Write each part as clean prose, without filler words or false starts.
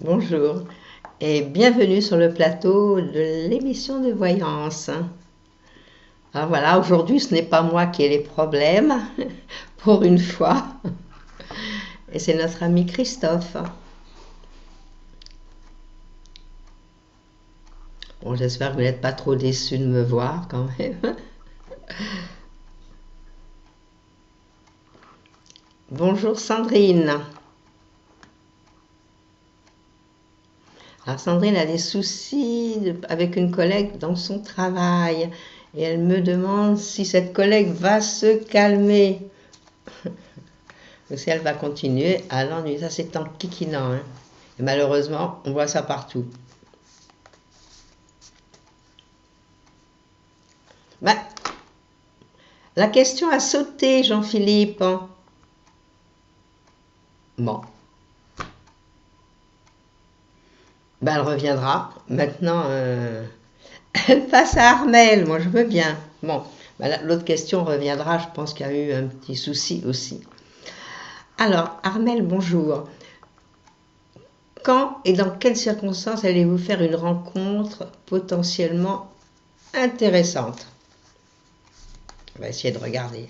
Bonjour et bienvenue sur le plateau de l'émission de voyance. Alors voilà, aujourd'hui ce n'est pas moi qui ai les problèmes, pour une fois, et c'est notre ami Christophe. Bon, j'espère que vous n'êtes pas trop déçus de me voir quand même. Bonjour Sandrine. Alors Sandrine a des soucis avec une collègue dans son travail et elle me demande si cette collègue va se calmer. Ou si elle va continuer à l'ennuyer. Ça c'est en kikinant. Hein. Et malheureusement, on voit ça partout. Ben, la question a sauté, Jean-Philippe. Bon. Ben, elle reviendra. Maintenant, elle passe à Armel. Moi, je veux bien. Bon. Ben, l'autre question reviendra. Je pense qu'il y a eu un petit souci aussi. Alors, Armel, bonjour. Quand et dans quelles circonstances allez-vous faire une rencontre potentiellement intéressante? On va essayer de regarder.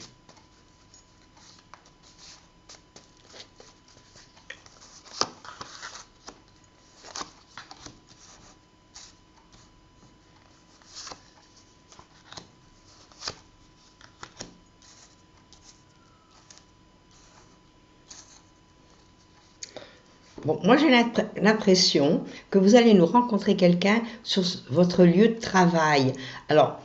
Bon, moi j'ai l'impression que vous allez nous rencontrer quelqu'un sur votre lieu de travail. Alors,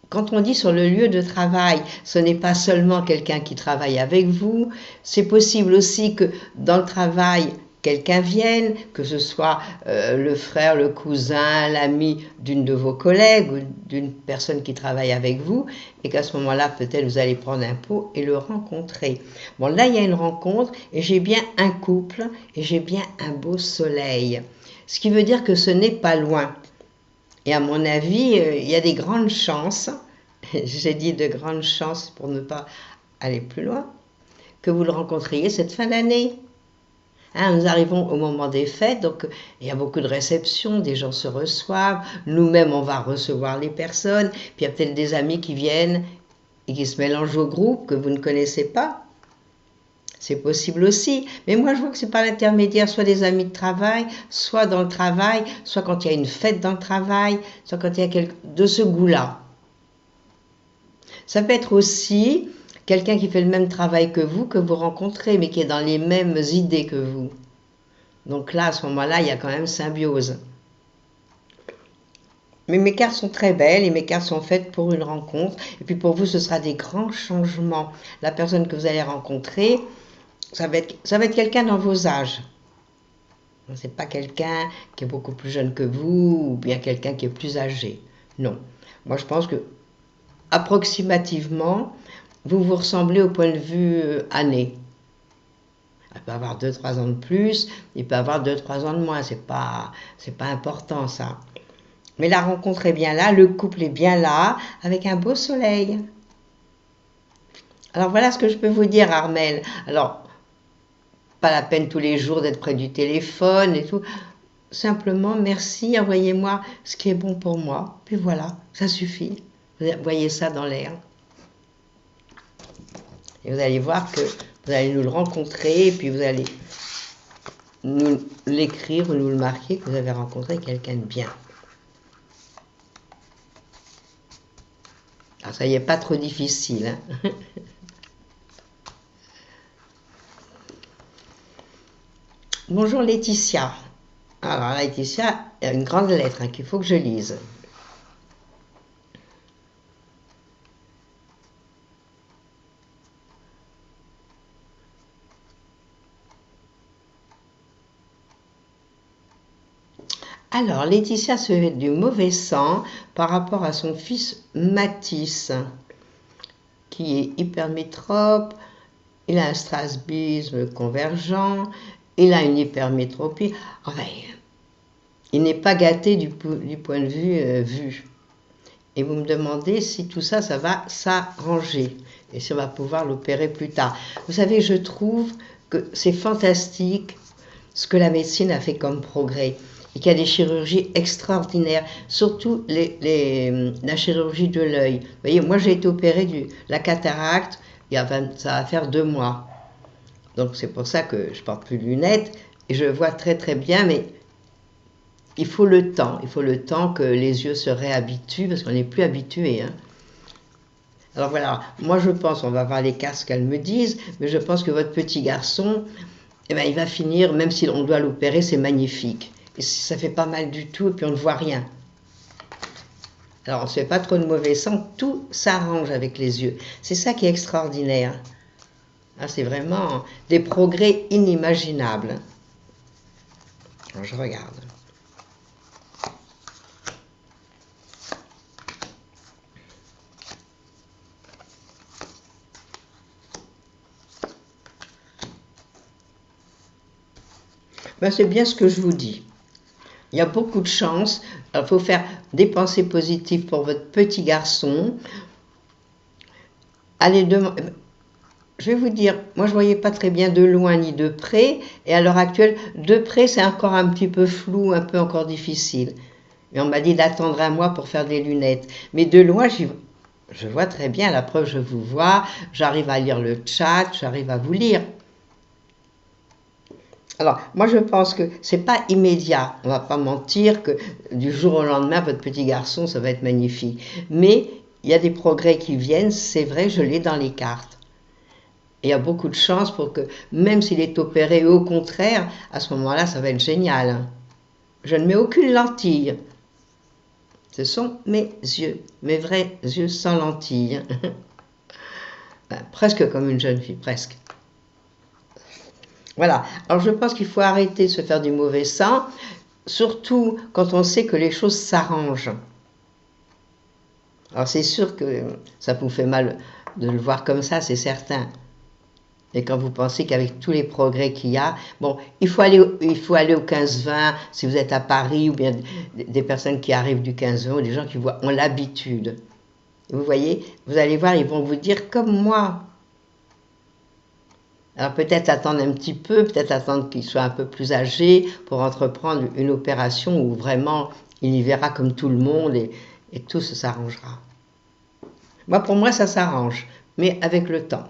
quand on dit sur le lieu de travail, ce n'est pas seulement quelqu'un qui travaille avec vous, c'est possible aussi que dans le travail, quelqu'un vienne, que ce soit le frère, le cousin, l'ami d'une de vos collègues ou d'une personne qui travaille avec vous, et qu'à ce moment-là, peut-être vous allez prendre un pot et le rencontrer. Bon, là, il y a une rencontre, et j'ai bien un couple, et j'ai bien un beau soleil. Ce qui veut dire que ce n'est pas loin. Et à mon avis, il y a des grandes chances, j'ai dit de grandes chances pour ne pas aller plus loin, que vous le rencontriez cette fin d'année. Hein, nous arrivons au moment des fêtes, donc il y a beaucoup de réceptions, des gens se reçoivent, nous-mêmes on va recevoir les personnes, puis il y a peut-être des amis qui viennent et qui se mélangent au groupe que vous ne connaissez pas. C'est possible aussi, mais moi je vois que c'est par l'intermédiaire soit des amis de travail, soit dans le travail, soit quand il y a une fête dans le travail, soit quand il y a de ce goût-là. Ça peut être aussi quelqu'un qui fait le même travail que vous rencontrez, mais qui est dans les mêmes idées que vous. Donc là, à ce moment-là, il y a quand même symbiose. Mais mes cartes sont très belles et mes cartes sont faites pour une rencontre. Et puis pour vous, ce sera des grands changements. La personne que vous allez rencontrer, ça va être quelqu'un dans vos âges. Ce n'est pas quelqu'un qui est beaucoup plus jeune que vous ou bien quelqu'un qui est plus âgé. Non. Moi, je pense que approximativement, vous vous ressemblez au point de vue année. Il peut avoir 2-3 ans de plus, il peut avoir 2-3 ans de moins, c'est pas important ça. Mais la rencontre est bien là, le couple est bien là, avec un beau soleil. Alors voilà ce que je peux vous dire, Armel. Alors, pas la peine tous les jours d'être près du téléphone et tout. Simplement, merci, envoyez-moi ce qui est bon pour moi. Puis voilà, ça suffit. Vous voyez ça dans l'air. Et vous allez voir que vous allez nous le rencontrer, et puis vous allez nous l'écrire ou nous le marquer que vous avez rencontré quelqu'un de bien. Alors ça y est, pas trop difficile. Hein. Bonjour Laetitia. Alors Laetitia, il y a une grande lettre qu'il faut que je lise. Alors, Laetitia se fait du mauvais sang par rapport à son fils Mathis, qui est hypermétrope, il a un strabisme convergent, il a une hypermétropie. Enfin, il n'est pas gâté du point de vue vu. Et vous me demandez si tout ça, ça va s'arranger et si on va pouvoir l'opérer plus tard. Vous savez, je trouve que c'est fantastique ce que la médecine a fait comme progrès. Et qu'il y a des chirurgies extraordinaires, surtout la chirurgie de l'œil. Vous voyez, moi j'ai été opérée de la cataracte, ça va faire 2 mois. Donc c'est pour ça que je porte plus de lunettes, et je vois très très bien, mais il faut le temps que les yeux se réhabituent, parce qu'on n'est plus habitué. Hein. Alors voilà, moi je pense, on va voir les cas ce qu'elles me disent, mais je pense que votre petit garçon, eh ben, il va finir, même si on doit l'opérer, c'est magnifique. Et ça fait pas mal du tout, et puis on ne voit rien. Alors on ne se fait pas trop de mauvais sang, tout s'arrange avec les yeux. C'est ça qui est extraordinaire. Ah, c'est vraiment des progrès inimaginables. Alors je regarde. Ben, c'est bien ce que je vous dis. Il y a beaucoup de chance. Il faut faire des pensées positives pour votre petit garçon. Allez demander. Je vais vous dire, moi je ne voyais pas très bien de loin ni de près, et à l'heure actuelle, de près c'est encore un petit peu flou, un peu encore difficile. Et on m'a dit d'attendre un mois pour faire des lunettes. Mais de loin, je vois très bien, la preuve je vous vois, j'arrive à lire le chat, j'arrive à vous lire. Alors, moi je pense que c'est pas immédiat, on va pas mentir que du jour au lendemain, votre petit garçon, ça va être magnifique. Mais il y a des progrès qui viennent, c'est vrai, je l'ai dans les cartes. Et il y a beaucoup de chance pour que, même s'il est opéré, au contraire, à ce moment-là, ça va être génial. Je ne mets aucune lentille. Ce sont mes yeux, mes vrais yeux sans lentilles. Ben, presque comme une jeune fille, presque. Voilà, alors je pense qu'il faut arrêter de se faire du mauvais sang, surtout quand on sait que les choses s'arrangent. Alors c'est sûr que ça vous fait mal de le voir comme ça, c'est certain. Et quand vous pensez qu'avec tous les progrès qu'il y a, bon, il faut aller au 15-20, si vous êtes à Paris, ou bien des personnes qui arrivent du 15-20, ou des gens qui ont l'habitude. Vous voyez, vous allez voir, ils vont vous dire comme moi. Alors peut-être attendre un petit peu, peut-être attendre qu'il soit un peu plus âgé pour entreprendre une opération où vraiment il y verra comme tout le monde et tout s'arrangera. Moi, pour moi, ça s'arrange, mais avec le temps.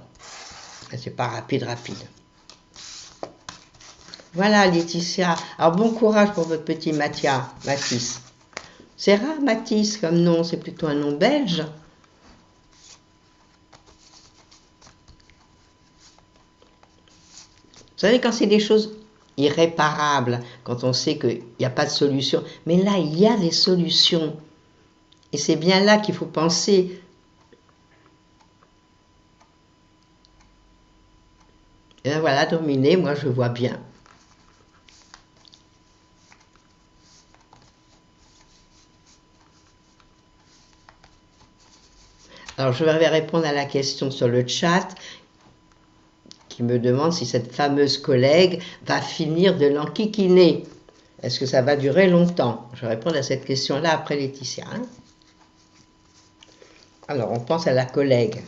C'est pas rapide. Voilà, Laetitia. Alors bon courage pour votre petit Mathis. C'est rare, Mathis, comme nom, c'est plutôt un nom belge. Vous savez, quand c'est des choses irréparables, quand on sait qu'il n'y a pas de solution, mais là, il y a des solutions. Et c'est bien là qu'il faut penser. Et bien voilà, dominé, moi je vois bien. Alors je vais répondre à la question sur le chat qui me demande si cette fameuse collègue va finir de l'enquiquiner. Est-ce que ça va durer longtemps? Je vais répondre à cette question-là après Laetitia. Hein. Alors, on pense à la collègue.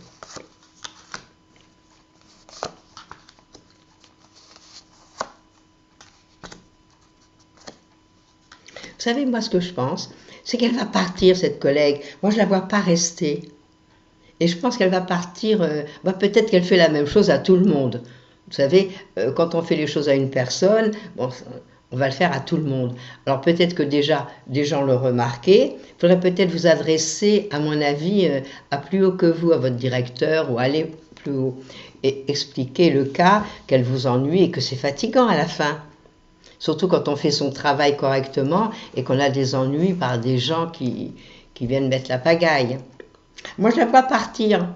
Vous savez, moi, ce que je pense, c'est qu'elle va partir, cette collègue. Moi, je ne la vois pas rester. Et je pense qu'elle va partir, peut-être qu'elle fait la même chose à tout le monde. Vous savez, quand on fait les choses à une personne, bon, on va le faire à tout le monde. Alors peut-être que déjà des gens l'ont remarqué. Il faudrait peut-être vous adresser, à mon avis, à plus haut que vous, à votre directeur, ou aller plus haut. Et expliquer le cas, qu'elle vous ennuie et que c'est fatigant à la fin. Surtout quand on fait son travail correctement et qu'on a des ennuis par des gens qui viennent mettre la pagaille. Moi, je la vois partir.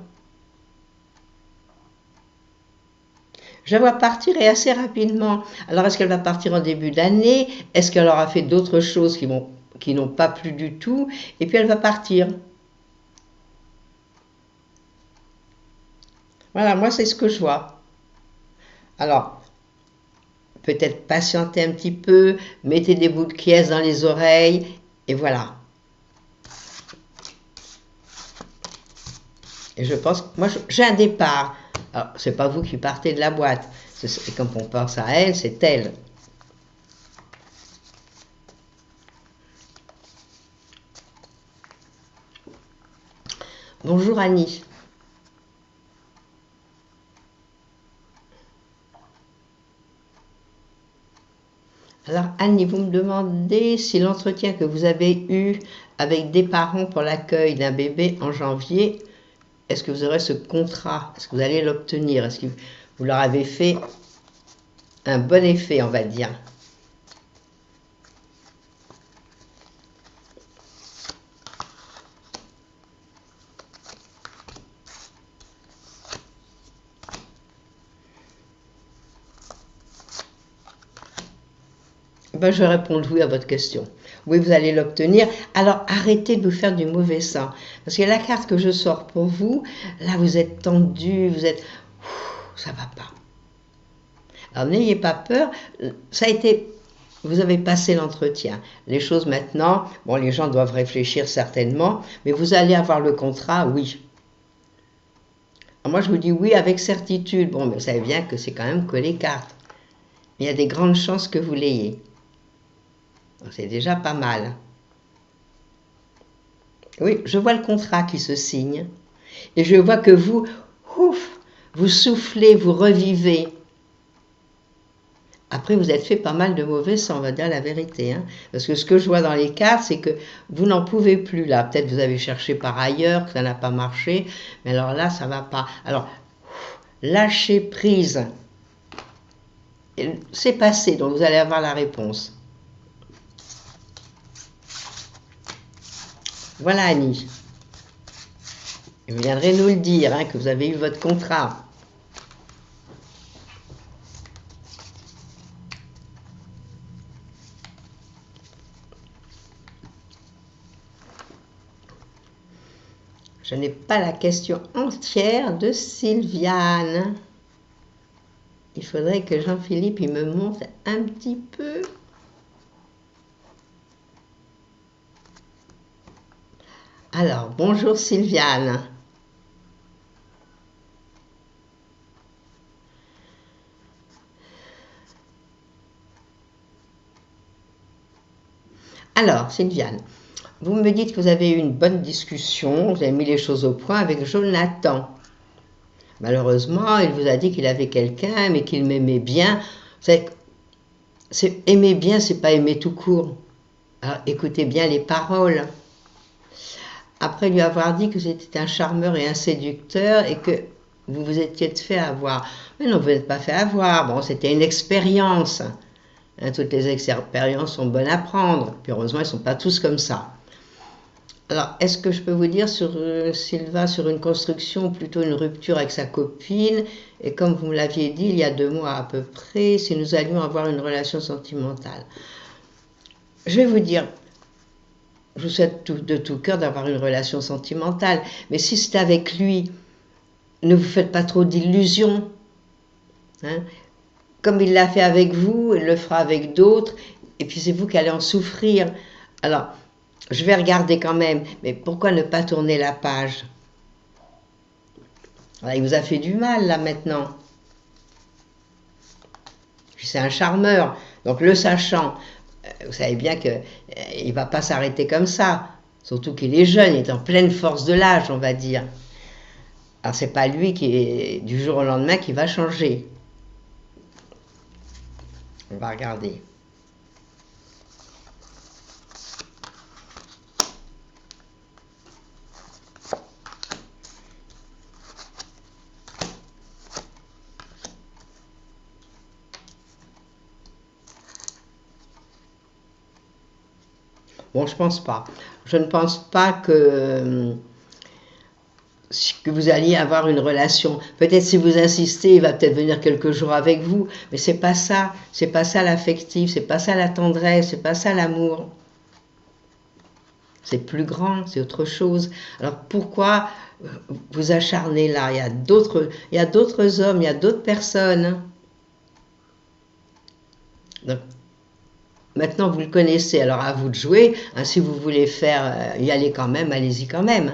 Je la vois partir et assez rapidement. Alors, est-ce qu'elle va partir en début d'année? Est-ce qu'elle aura fait d'autres choses qui n'ont pas plu du tout? Et puis, elle va partir. Voilà, moi, c'est ce que je vois. Alors, peut-être patienter un petit peu, mettez des bouts de pièces dans les oreilles, et voilà. Et je pense, moi, j'ai un départ. Alors, c'est pas vous qui partez de la boîte. Et quand on pense à elle, c'est elle. Bonjour Annie. Alors Annie, vous me demandez si l'entretien que vous avez eu avec des parents pour l'accueil d'un bébé en janvier, est-ce que vous aurez ce contrat? Est-ce que vous allez l'obtenir? Est-ce que vous leur avez fait un bon effet, on va dire? Ben, je réponds oui à votre question. Oui, vous allez l'obtenir. Alors, arrêtez de vous faire du mauvais sang. Parce que la carte que je sors pour vous, là, vous êtes tendu, vous êtes... ça va pas. Alors, n'ayez pas peur. Ça a été... Vous avez passé l'entretien. Les choses maintenant, bon, les gens doivent réfléchir certainement, mais vous allez avoir le contrat, oui. Alors, moi, je vous dis oui avec certitude. Bon, mais vous savez bien que c'est quand même que les cartes. Il y a des grandes chances que vous l'ayez. C'est déjà pas mal. Oui, je vois le contrat qui se signe. Et je vois que vous, ouf, vous soufflez, vous revivez. Après, vous êtes fait pas mal de mauvais sang, on va dire la vérité. Hein. Parce que ce que je vois dans les cartes, c'est que vous n'en pouvez plus là. Peut-être vous avez cherché par ailleurs, que ça n'a pas marché. Mais alors là, ça ne va pas. Alors, lâchez prise. C'est passé, donc vous allez avoir la réponse. Voilà Annie. Vous viendrez nous le dire, hein, que vous avez eu votre contrat. Je n'ai pas la question entière de Sylviane. Il faudrait que Jean-Philippe il me montre un petit peu. Alors, bonjour Sylviane. Alors, Sylviane, vous me dites que vous avez eu une bonne discussion, vous avez mis les choses au point avec Jonathan. Malheureusement, il vous a dit qu'il avait quelqu'un, mais qu'il m'aimait bien. Aimer bien, c'est pas aimer tout court. Alors, écoutez bien les paroles. Après lui avoir dit que c'était un charmeur et un séducteur et que vous vous étiez fait avoir. Mais non, vous n'êtes pas fait avoir. Bon, c'était une expérience. Hein, toutes les expériences sont bonnes à prendre. Puis heureusement, ils ne sont pas tous comme ça. Alors, est-ce que je peux vous dire s'il va sur une construction ou plutôt une rupture avec sa copine? Et comme vous me l'aviez dit il y a 2 mois à peu près, si nous allions avoir une relation sentimentale. Je vais vous dire, je vous souhaite de tout cœur d'avoir une relation sentimentale. Mais si c'est avec lui, ne vous faites pas trop d'illusions. Hein. Comme il l'a fait avec vous, il le fera avec d'autres. Et puis c'est vous qui allez en souffrir. Alors, je vais regarder quand même. Mais pourquoi ne pas tourner la page? Alors, il vous a fait du mal là maintenant. Puis c'est un charmeur. Donc le sachant, vous savez bien qu'il ne va pas s'arrêter comme ça. Surtout qu'il est jeune, il est en pleine force de l'âge, on va dire. Alors c'est pas lui qui est du jour au lendemain qui va changer. On va regarder. Bon, je pense pas. Je ne pense pas que vous alliez avoir une relation. Peut-être si vous insistez, il va peut-être venir quelques jours avec vous, mais c'est pas ça. C'est pas ça l'affectif, c'est pas ça la tendresse, c'est pas ça l'amour. C'est plus grand, c'est autre chose. Alors pourquoi vous acharner là? Il y a d'autres hommes, il y a d'autres personnes. Donc, maintenant, vous le connaissez, alors à vous de jouer. Hein, si vous voulez y aller quand même, allez-y quand même.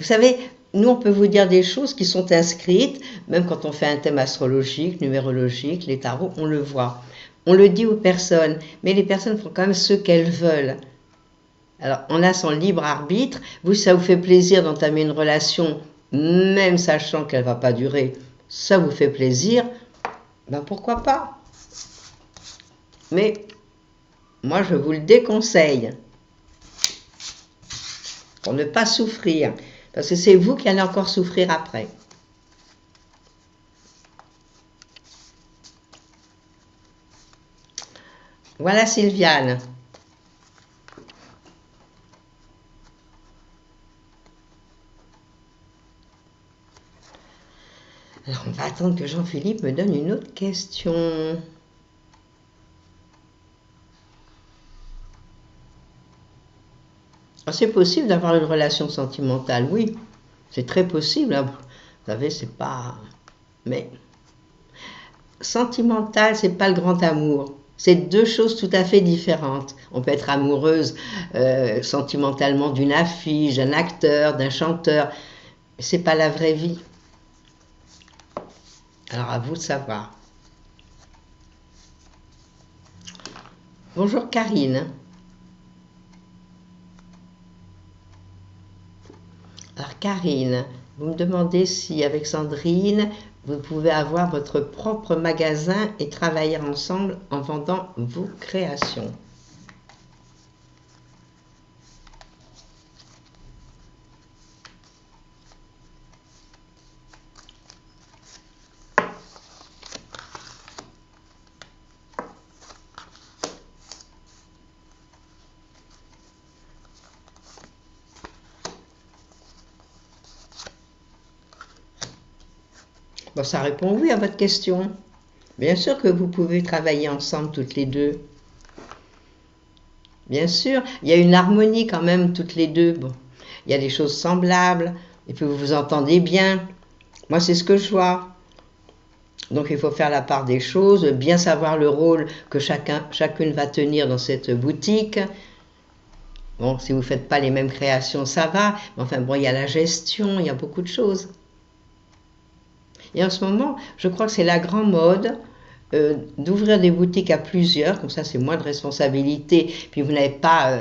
Vous savez, nous, on peut vous dire des choses qui sont inscrites, même quand on fait un thème astrologique, numérologique, les tarots, on le voit. On le dit aux personnes, mais les personnes font quand même ce qu'elles veulent. Alors, on a son libre arbitre. Vous, ça vous fait plaisir d'entamer une relation, même sachant qu'elle ne va pas durer. Ça vous fait plaisir. Ben pourquoi pas? Mais moi, je vous le déconseille. Pour ne pas souffrir. Parce que c'est vous qui allez encore souffrir après. Voilà Sylviane. Alors, on va attendre que Jean-Philippe me donne une autre question. C'est possible d'avoir une relation sentimentale, oui. C'est très possible. Hein. Vous savez, c'est pas... Mais sentimental, c'est pas le grand amour. C'est deux choses tout à fait différentes. On peut être amoureuse sentimentalement d'une affiche, d'un acteur, d'un chanteur. Mais c'est pas la vraie vie. Alors à vous de savoir. Bonjour Karine. Alors Karine, vous me demandez si avec Sandrine, vous pouvez avoir votre propre magasin et travailler ensemble en vendant vos créations. Bon, ça répond oui à votre question. Bien sûr que vous pouvez travailler ensemble toutes les deux. Bien sûr, il y a une harmonie quand même toutes les deux. Bon, il y a des choses semblables, et puis vous vous entendez bien. Moi, c'est ce que je vois. Donc, il faut faire la part des choses, bien savoir le rôle que chacune va tenir dans cette boutique. Bon, si vous ne faites pas les mêmes créations, ça va. Mais enfin, bon, il y a la gestion, il y a beaucoup de choses. Et en ce moment, je crois que c'est la grande mode d'ouvrir des boutiques à plusieurs, comme ça c'est moins de responsabilité, puis vous n'avez pas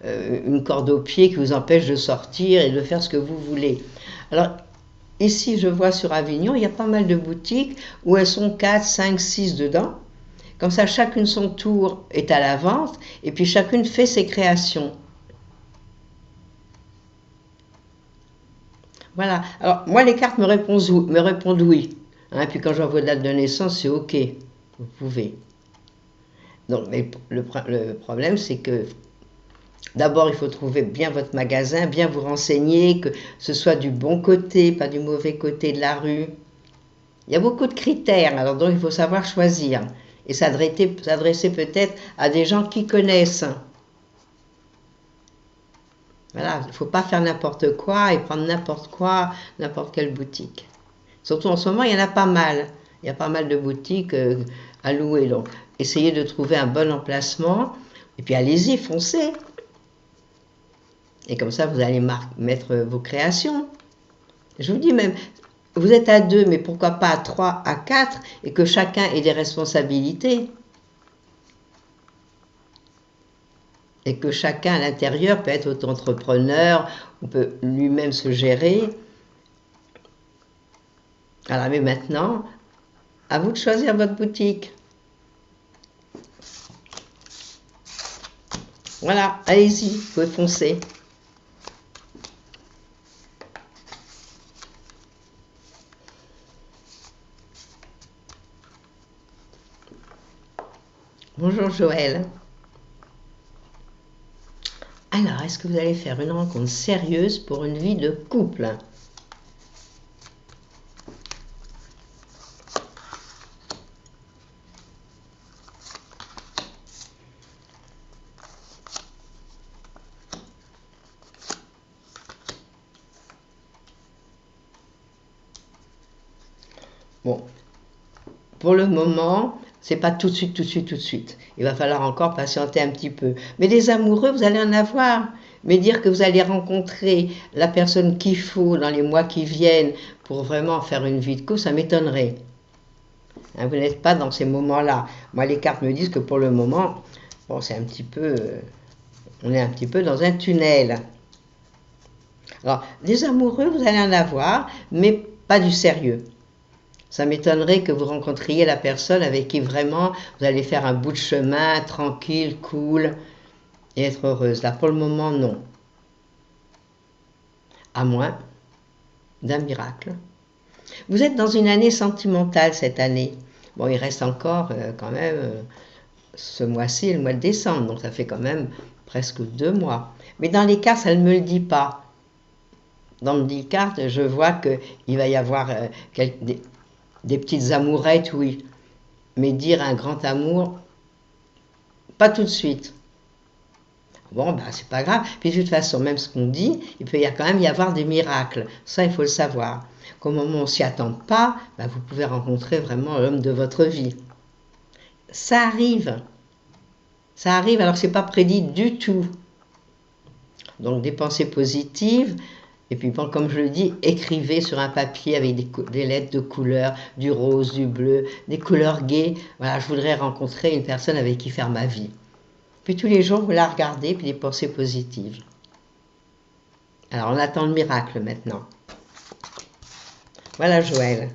une corde au pied qui vous empêche de sortir et de faire ce que vous voulez. Alors, ici, je vois sur Avignon, il y a pas mal de boutiques où elles sont 4, 5, 6 dedans. Comme ça, chacune son tour est à la vente, et puis chacune fait ses créations. Voilà. Alors, moi, les cartes me répondent oui. Hein, puis quand je vois vos dates de naissance, c'est OK. Vous pouvez. Donc, mais le problème, c'est que d'abord, il faut trouver bien votre magasin, bien vous renseigner, que ce soit du bon côté, pas du mauvais côté de la rue. Il y a beaucoup de critères, alors donc il faut savoir choisir. Et s'adresser peut-être à des gens qui connaissent. Voilà, il ne faut pas faire n'importe quoi et prendre n'importe quoi, n'importe quelle boutique. Surtout en ce moment, il y en a pas mal. Il y a pas mal de boutiques à louer. Donc, essayez de trouver un bon emplacement. Et puis, allez-y, foncez. Et comme ça, vous allez mettre vos créations. Je vous dis même, vous êtes à 2, mais pourquoi pas à 3, à 4, et que chacun ait des responsabilités. Et que chacun à l'intérieur peut être auto-entrepreneur, on peut lui-même se gérer. Alors, mais maintenant, à vous de choisir votre boutique. Voilà, allez-y, vous pouvez foncer. Bonjour Joël. Alors, est-ce que vous allez faire une rencontre sérieuse pour une vie de couple? Bon, pour le moment, c'est pas tout de suite, tout de suite, tout de suite. Il va falloir encore patienter un petit peu. Mais des amoureux, vous allez en avoir. Mais dire que vous allez rencontrer la personne qu'il faut dans les mois qui viennent pour vraiment faire une vie de couple, ça m'étonnerait. Hein, vous n'êtes pas dans ces moments-là. Moi, les cartes me disent que pour le moment, bon, c'est un petit peu... On est un petit peu dans un tunnel. Alors, des amoureux, vous allez en avoir, mais pas du sérieux. Ça m'étonnerait que vous rencontriez la personne avec qui vraiment vous allez faire un bout de chemin, tranquille, cool, et être heureuse. Là, pour le moment, non. À moins d'un miracle. Vous êtes dans une année sentimentale cette année. Bon, il reste encore quand même ce mois-ci, le mois de décembre, donc ça fait quand même presque 2 mois. Mais dans les cartes, ça ne me le dit pas. Dans les cartes, je vois qu'il va y avoir des petites amourettes, oui. Mais dire un grand amour, pas tout de suite. Bon, ben, c'est pas grave. Puis de toute façon, même ce qu'on dit, il peut quand même y avoir des miracles. Ça, il faut le savoir. Qu'au moment où on s'y attend pas, ben, vous pouvez rencontrer vraiment l'homme de votre vie. Ça arrive. Ça arrive, alors c'est pas prédit du tout. Donc des pensées positives. Et puis, bon, comme je le dis, écrivez sur un papier avec des lettres de couleur, du rose, du bleu, des couleurs gaies. Voilà, je voudrais rencontrer une personne avec qui faire ma vie. Puis tous les jours, vous la regardez, puis des pensées positives. Alors, on attend le miracle maintenant. Voilà, Joël.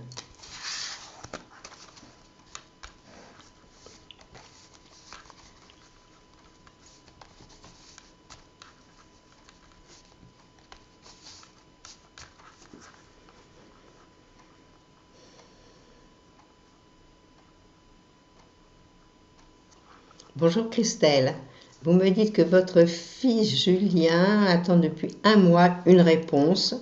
Bonjour Christelle, vous me dites que votre fils Julien attend depuis 1 mois une réponse,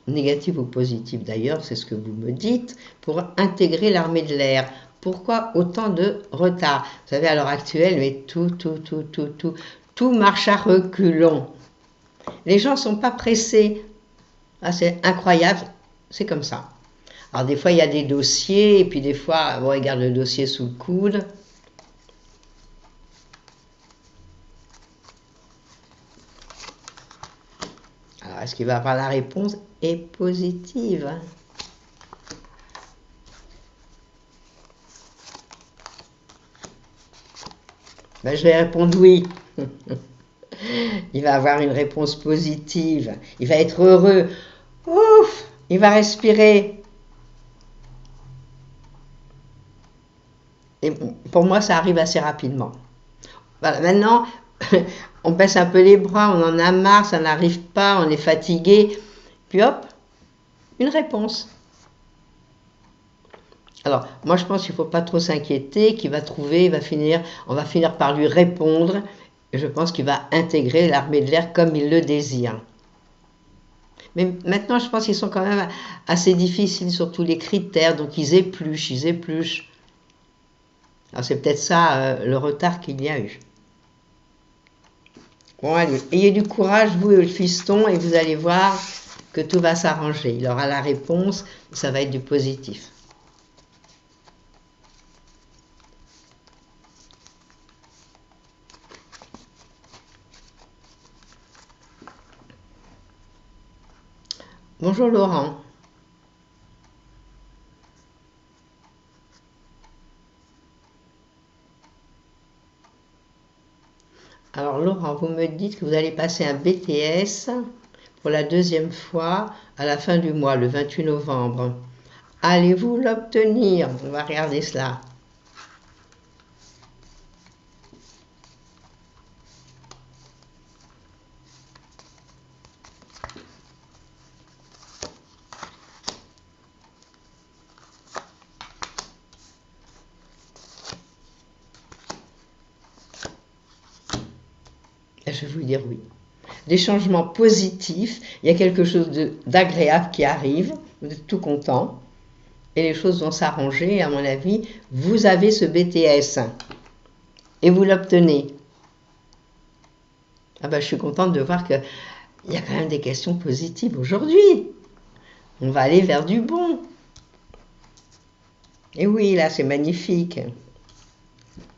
négative ou positive d'ailleurs, c'est ce que vous me dites, pour intégrer l'armée de l'air. Pourquoi autant de retard? Vous savez, à l'heure actuelle, mais tout marche à reculons. Les gens ne sont pas pressés. Ah, c'est incroyable, c'est comme ça. Alors des fois, il y a des dossiers, et puis des fois, bon, ils gardent le dossier sous le coude. Alors, est-ce qu'il va avoir la réponse est positive? Ben, je vais répondre oui. Il va avoir une réponse positive. Il va être heureux. Ouf! Il va respirer. Et pour moi, ça arrive assez rapidement. Voilà, maintenant, on baisse un peu les bras, on en a marre, ça n'arrive pas, on est fatigué. Puis hop, une réponse. Alors, moi je pense qu'il ne faut pas trop s'inquiéter, qu'il va trouver, on va finir par lui répondre. Et je pense qu'il va intégrer l'armée de l'air comme il le désire. Mais maintenant, je pense qu'ils sont quand même assez difficiles sur tous les critères, donc ils épluchent. Alors c'est peut-être ça le retard qu'il y a eu. Bon, allez, ayez du courage, vous et le fiston, et vous allez voir que tout va s'arranger. Il aura la réponse, ça va être du positif. Bonjour Laurent. Alors Laurent, vous me dites que vous allez passer un BTS pour la 2e fois à la fin du mois, le 28 novembre. Allez-vous l'obtenir? On va regarder cela. Je vais vous dire oui. Des changements positifs, il y a quelque chose d'agréable qui arrive, vous êtes tout content, et les choses vont s'arranger, à mon avis, vous avez ce BTS, et vous l'obtenez. Ah ben, je suis contente de voir qu'il y a quand même des questions positives aujourd'hui. On va aller vers du bon. Et oui, là, c'est magnifique.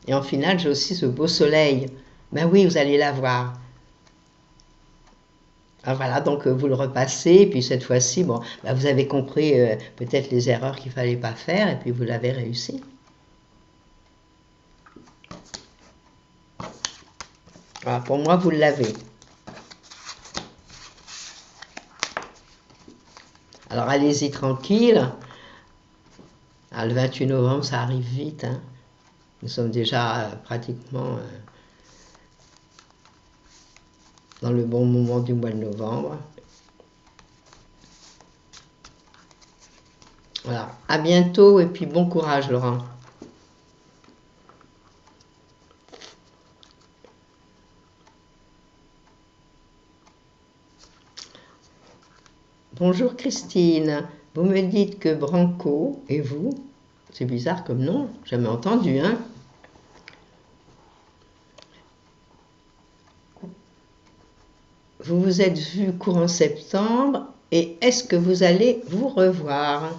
Et en finale, j'ai aussi ce beau soleil. Ben oui, vous allez l'avoir. Ah, voilà, donc vous le repassez, et puis cette fois-ci, bon, ben, vous avez compris peut-être les erreurs qu'il ne fallait pas faire, et puis vous l'avez réussi. Voilà, pour moi, vous l'avez. Alors, allez-y tranquille. Ah, le 28 novembre, ça arrive vite. Hein. Nous sommes déjà pratiquement dans le bon moment du mois de novembre. Voilà, à bientôt et puis bon courage, Laurent. Bonjour Christine, vous me dites que Branco et vous, c'est bizarre comme nom, jamais entendu, hein? Vous vous êtes vu courant septembre et est-ce que vous allez vous revoir?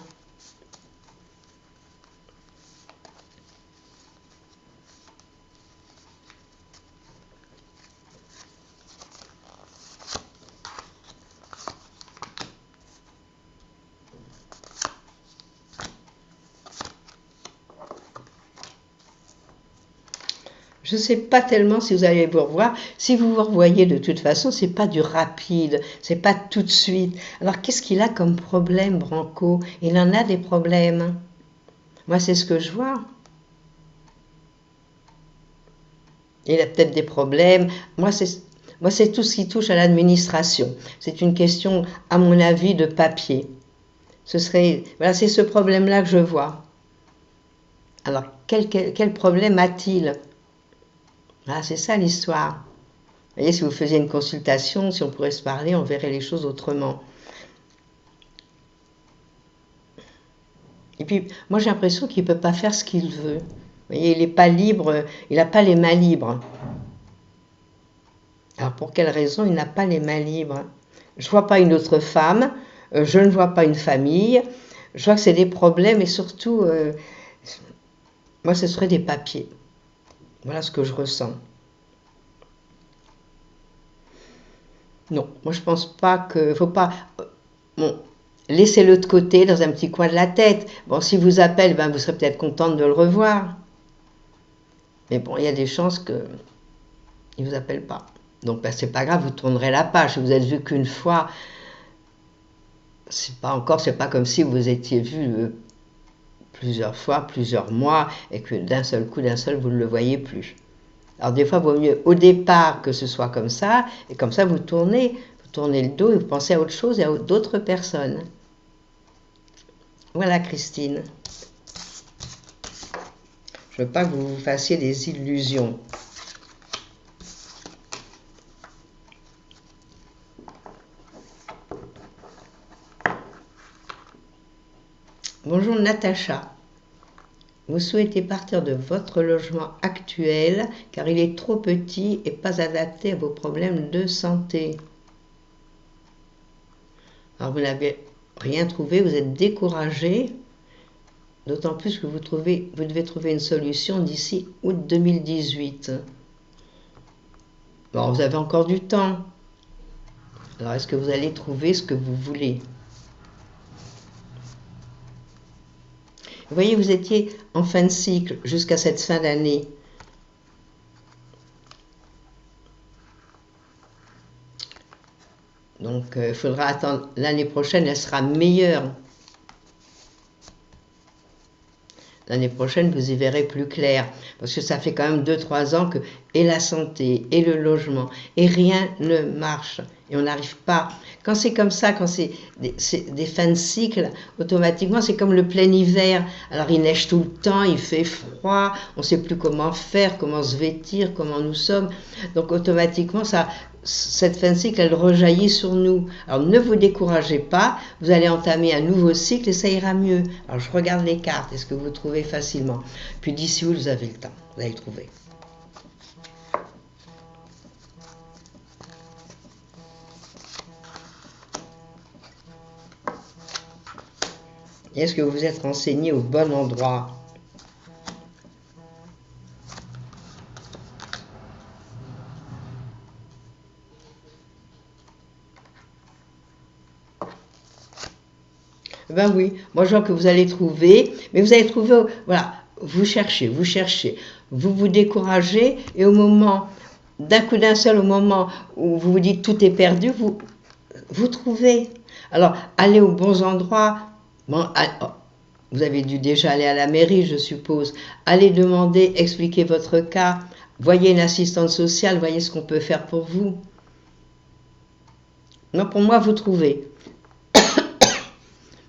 Je ne sais pas tellement si vous allez vous revoir. Si vous vous revoyez de toute façon, c'est pas du rapide, c'est pas tout de suite. Alors qu'est-ce qu'il a comme problème, Branco? Il en a des problèmes. Moi, c'est ce que je vois. Il a peut-être des problèmes. Moi, c'est tout ce qui touche à l'administration. C'est une question, à mon avis, de papier. Voilà, c'est ce problème-là que je vois. Alors, quel problème a-t-il? Ah, c'est ça l'histoire. Vous voyez, si vous faisiez une consultation, si on pourrait se parler, on verrait les choses autrement. Et puis, moi j'ai l'impression qu'il ne peut pas faire ce qu'il veut. Vous voyez, il n'est pas libre, il n'a pas les mains libres. Alors pour quelle raison il n'a pas les mains libres? Je ne vois pas une autre femme, je ne vois pas une famille, je vois que c'est des problèmes et surtout, moi ce serait des papiers. Voilà ce que je ressens. Non, moi je pense pas que... Faut pas... Bon, laissez-le de côté dans un petit coin de la tête. Bon, s'il vous appelle, ben, vous serez peut-être contente de le revoir. Mais bon, il y a des chances qu'il ne vous appelle pas. Donc ben, c'est pas grave, vous tournerez la page. Si vous êtes vu qu'une fois, c'est pas comme si vous étiez vu plusieurs fois, plusieurs mois, et que d'un seul coup, vous ne le voyez plus. Alors des fois, il vaut mieux au départ que ce soit comme ça, et comme ça, vous tournez le dos et vous pensez à autre chose et à d'autres personnes. Voilà, Christine. Je ne veux pas que vous vous fassiez des illusions. Bonjour, Natacha. Vous souhaitez partir de votre logement actuel car il est trop petit et pas adapté à vos problèmes de santé. Alors vous n'avez rien trouvé, vous êtes découragé, d'autant plus que vous devez trouver une solution d'ici août 2018. Bon, vous avez encore du temps. Alors est-ce que vous allez trouver ce que vous voulez? Vous voyez, vous étiez en fin de cycle jusqu'à cette fin d'année. Donc, il faudra attendre. L'année prochaine, elle sera meilleure. L'année prochaine, vous y verrez plus clair. Parce que ça fait quand même 2-3 ans que et la santé, et le logement, et rien ne marche. Et on n'arrive pas. Quand c'est comme ça, quand c'est des fins de cycle, automatiquement, c'est comme le plein hiver. Alors, il neige tout le temps, il fait froid, on ne sait plus comment faire, comment se vêtir, comment nous sommes. Donc, automatiquement, cette fin de cycle, elle rejaillit sur nous. Alors, ne vous découragez pas, vous allez entamer un nouveau cycle et ça ira mieux. Alors, je regarde les cartes, est-ce que vous trouvez facilement? Puis d'ici où vous avez le temps, vous allez le trouver. Et est-ce que vous vous êtes renseigné au bon endroit? Ben oui, moi je vois que vous allez trouver, mais vous allez trouver, voilà, vous cherchez, vous vous découragez, et au moment d'un coup d'un seul, au moment où vous vous dites tout est perdu, vous trouvez. Alors, allez aux bons endroits. Bon, vous avez dû déjà aller à la mairie, je suppose. Allez demander, expliquer votre cas. Voyez une assistante sociale, voyez ce qu'on peut faire pour vous. Non, pour moi, vous trouvez.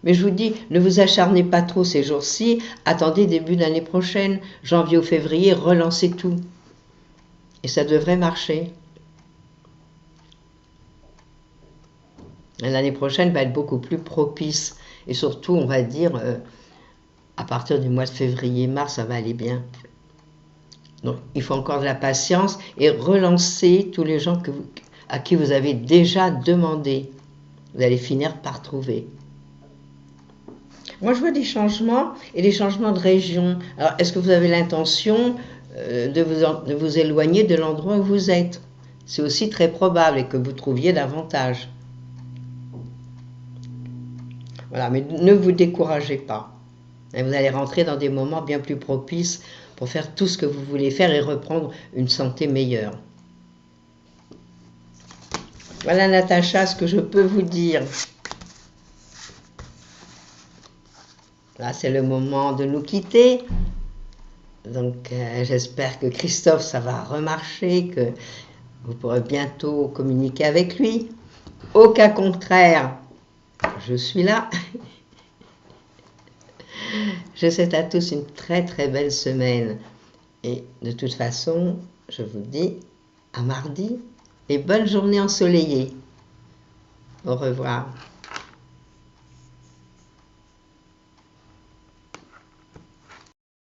Mais je vous dis, ne vous acharnez pas trop ces jours-ci. Attendez début d'année prochaine, janvier ou février, relancez tout. Et ça devrait marcher. L'année prochaine va être beaucoup plus propice. Et surtout, on va dire, à partir du mois de février-mars, ça va aller bien. Donc, il faut encore de la patience et relancer tous les gens à qui vous avez déjà demandé. Vous allez finir par trouver. Moi, je vois des changements et des changements de région. Alors, est-ce que vous avez l'intention de vous éloigner de l'endroit où vous êtes? C'est aussi très probable et que vous trouviez davantage. Voilà, mais ne vous découragez pas. Et vous allez rentrer dans des moments bien plus propices pour faire tout ce que vous voulez faire et reprendre une santé meilleure. Voilà, Natacha, ce que je peux vous dire. Là, c'est le moment de nous quitter. Donc, j'espère que Christophe, ça va remarcher, que vous pourrez bientôt communiquer avec lui. Au cas contraire, je suis là. Je souhaite à tous une très très belle semaine. Et de toute façon, je vous dis à mardi et bonne journée ensoleillée. Au revoir.